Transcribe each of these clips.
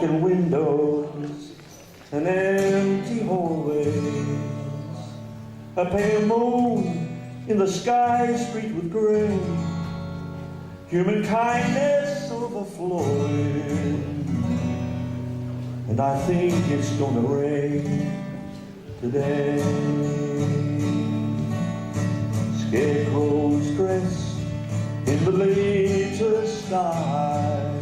broken windows and empty hallways, a pale moon in the sky streaked with grey, human kindness overflowing. And I think it's gonna rain today. Scarecrows dressed in the latest style,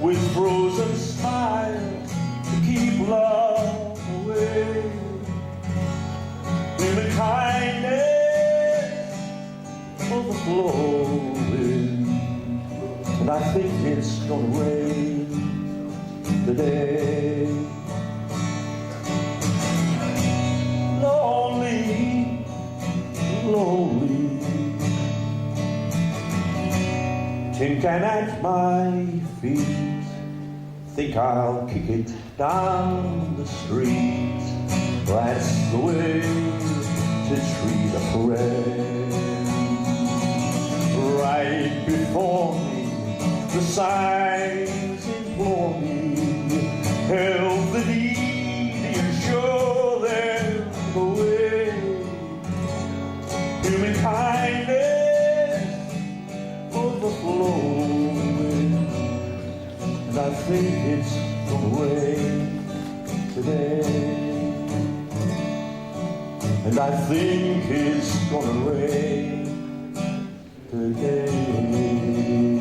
with frozen smiles to keep love away. Human kindness overflowing, and I think it's gonna rain today. Lonely, lonely, tin can at my feet, think I'll kick it down the street. That's the way to treat a friend. Right before me, the signs implore me, help the needy and show them the way. Human kindness overflowing, and I think it's gonna rain today. And I think it's gonna rain today.